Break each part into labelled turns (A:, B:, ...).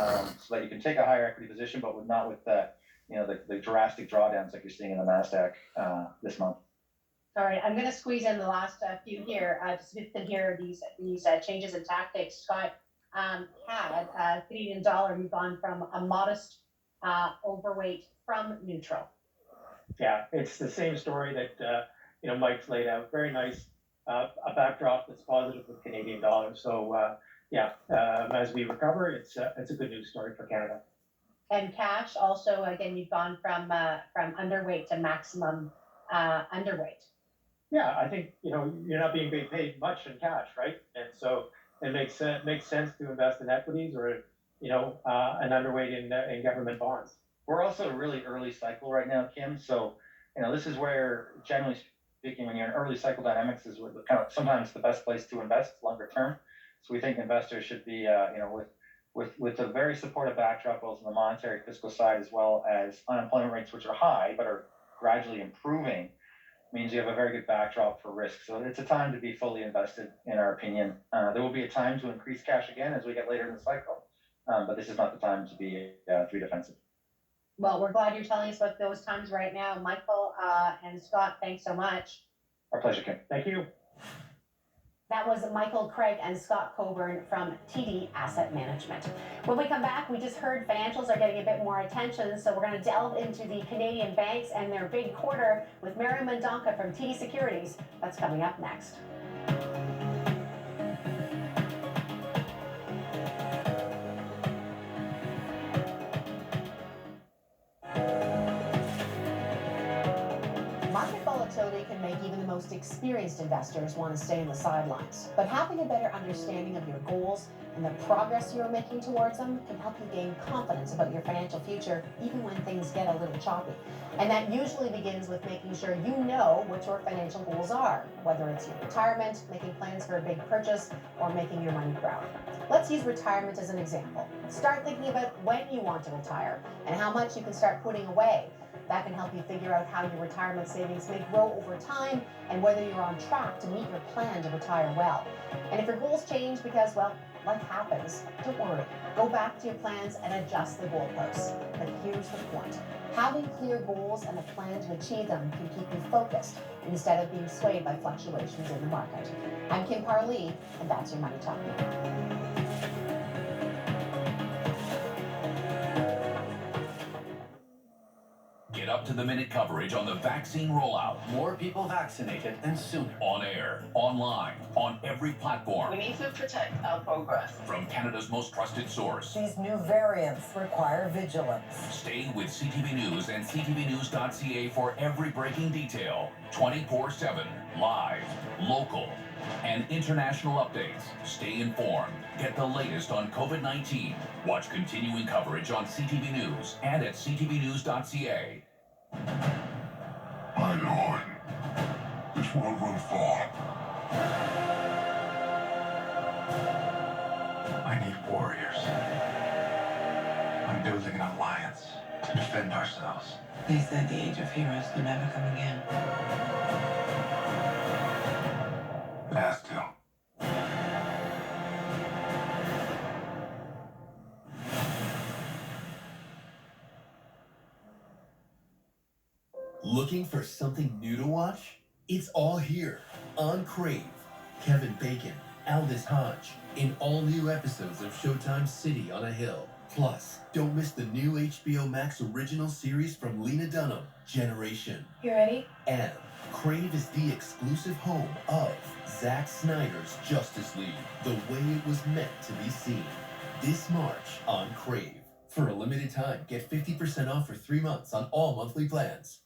A: so that you can take a higher equity position, but not with the drastic drawdowns like you're seeing in the Nasdaq this month.
B: All right, I'm going to squeeze in the last few here. Just to hear these changes in tactics. Scott, had Canadian dollar move on from a modest overweight from neutral.
C: Yeah, it's the same story that Mike's laid out. Very nice, a backdrop that's positive with Canadian dollar. So as we recover, it's a good news story for Canada.
B: And cash also, again, you've gone from underweight to maximum underweight.
C: Yeah, I think you're not being paid much in cash, right? And so it makes sense to invest in equities or an underweight in government bonds.
A: We're also a really early cycle right now, Kim. So this is where, generally speaking, when you're in early cycle dynamics, is kind of sometimes the best place to invest longer term. So we think investors should be with a very supportive backdrop, both on the monetary fiscal side as well as unemployment rates, which are high but are gradually improving, means you have a very good backdrop for risk. So it's a time to be fully invested, in our opinion. There will be a time to increase cash again as we get later in the cycle, but this is not the time to be defensive.
B: Well, we're glad you're telling us about those times right now. Michael and Scott, thanks so much.
A: Our pleasure, Kim.
C: Thank you.
B: That was Michael Craig and Scott Coburn from TD Asset Management. When we come back, we just heard financials are getting a bit more attention, so we're going to delve into the Canadian banks and their big quarter with Mario Mendonca from TD Securities. That's coming up next. Market volatility can make even the most experienced investors want to stay in the sidelines. But having a better understanding of your goals and the progress you are making towards them can help you gain confidence about your financial future, even when things get a little choppy. And that usually begins with making sure you know what your financial goals are, whether it's your retirement, making plans for a big purchase, or making your money grow. Let's use retirement as an example. Start thinking about when you want to retire and how much you can start putting away. That can help you figure out how your retirement savings may grow over time and whether you're on track to meet your plan to retire well. And if your goals change because, well, life happens, don't worry. Go back to your plans and adjust the goalposts. But here's the point. Having clear goals and a plan to achieve them can keep you focused instead of being swayed by fluctuations in the market. I'm Kim Parlee, and that's your Money Talk.
D: Get up-to-the-minute coverage on the vaccine rollout.
E: More people vaccinated and sooner.
D: On air, online, on every platform.
F: We need to protect our progress.
D: From Canada's most trusted source.
G: These new variants require vigilance.
D: Stay with CTV News and ctvnews.ca for every breaking detail. 24/7, live, local, and international updates. Stay informed. Get the latest on COVID-19. Watch continuing coverage on CTV News and at ctvnews.ca.
H: My lord, this world will fall. I need warriors. I'm building an alliance to defend ourselves.
F: They said the age of heroes could never come again.
H: It has to.
I: Looking for something new to watch? It's all here on Crave. Kevin Bacon, Aldous Hodge, in all new episodes of Showtime's City on a Hill. Plus, don't miss the new HBO Max original series from Lena Dunham, Generation.
B: You ready?
I: And Crave is the exclusive home of Zack Snyder's Justice League, the way it was meant to be seen. This March on Crave. For a limited time, get 50% off for 3 months on all monthly plans.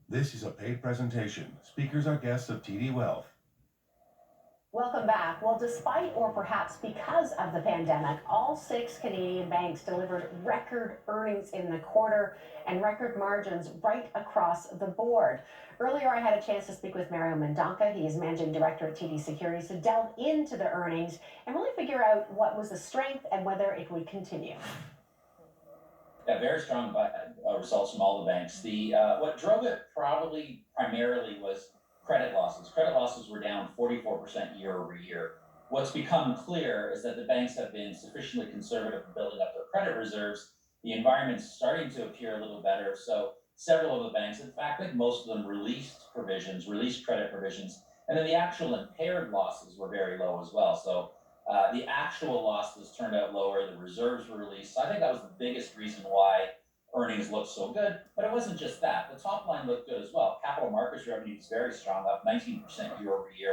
J: This is a paid presentation. Speakers are guests of TD Wealth.
B: Welcome back. Well, despite or perhaps because of the pandemic, all 6 Canadian banks delivered record earnings in the quarter and record margins right across the board. Earlier, I had a chance to speak with Mario Mendonca. He is Managing Director at TD Securities to delve into the earnings and really figure out what was the strength and whether it would continue.
K: Yeah, very strong results from all the banks. What drove it probably primarily was credit losses. Credit losses were down 44% year over year. what's become clear is that the banks have been sufficiently conservative in building up their credit reserves. The environment's starting to appear a little better. So several of the banks, in fact, I think most of them released credit provisions, and then the actual impaired losses were very low as well. So the actual losses turned out lower, the reserves were released. So I think that was the biggest reason why earnings looked so good. But it wasn't just that. The top line looked good as well. Capital markets revenue is very strong, up 19% year over year.